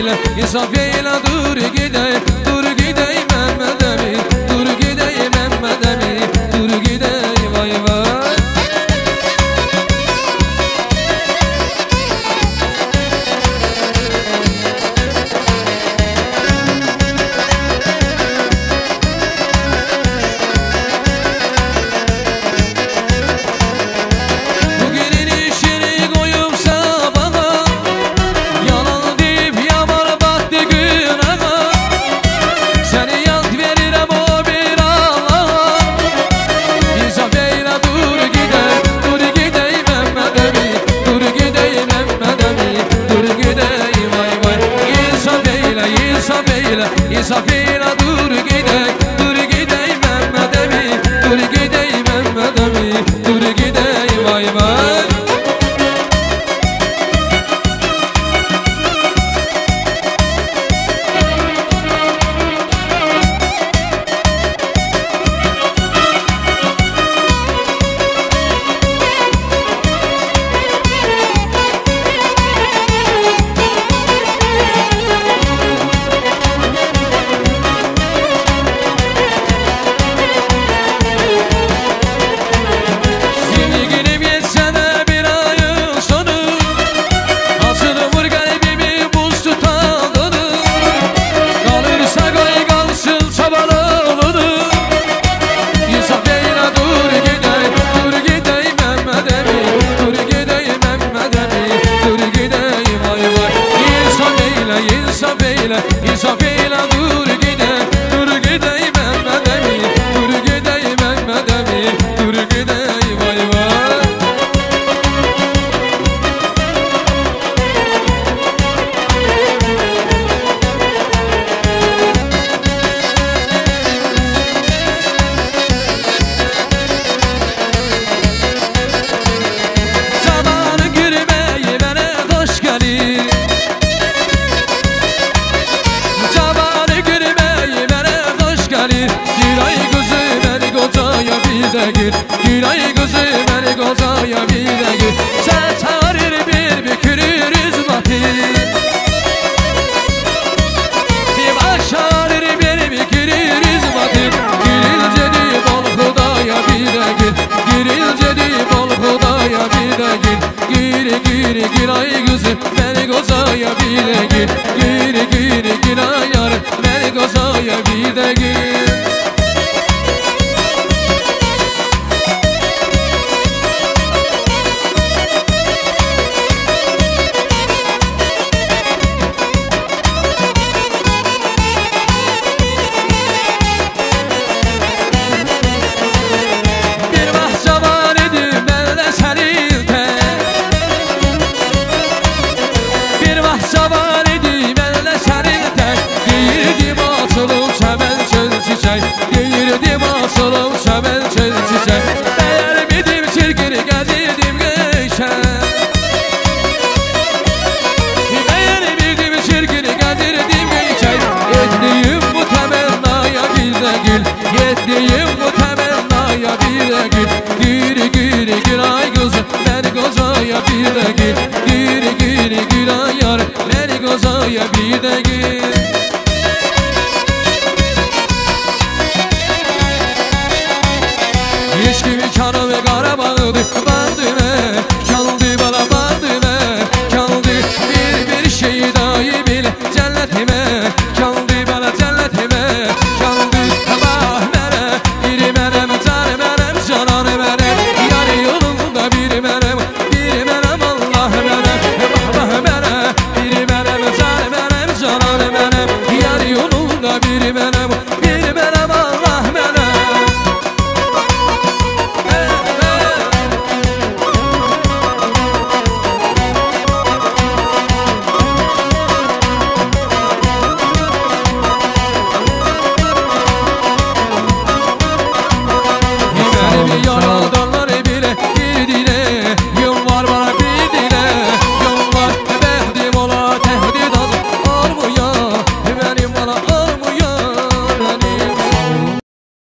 eyle, insaf eyle, dur gideyim, dur gideyim Mehmet Emin, dur gideyim Mehmet Emin, dur gideyim vay vay. İnsaf eyle, dur gideyim, dur gideyim Mehmet Emin, dur gideyim Mehmet Emin, dur gideyim vay vay. İnsaf eyle, dur gideyim, dur gideyim Mehmet Emin, dur gideyim Mehmet Emin, dur gideyim vay vay. Zamanı gülmeyi bana hoş gelir, Gülay kızı beni kocaya bir de gül. Sen çağırır bir bükürürüz batı, bir başarır bir bükürürüz batı. Girince deyip ol Hudaya bir de gül, girince deyip ol Hudaya bir de gül. Gülay kızı beni kocaya bir de gül, Gülay yar beni kocaya bir de gül. Deyirdim asılım çəmən çöl çiçək, bəyərmidim çirkin gəzirdim göyşən, bəyərmidim çirkin gəzirdim göyşək. Etdiyim bu təmənnaya bir də gül, etdiyim bu təmənnaya bir də gül. Gülay qızım məni qocaya bir də gül, Gülay yar məni qocaya bir də gül. Hiç kimi kanı ve kara bağıdı bandına, kaldı bana bandına, kaldı bir şey dahi bil cennetime, kaldı bana cennetime, kaldı bah mene, biri menem canı menem, cananı menem, yarı yolunda biri menem Allah menem, bah mene, biri menem canı menem, cananı menem, yarı yolunda biri menem Allah menem. Yolda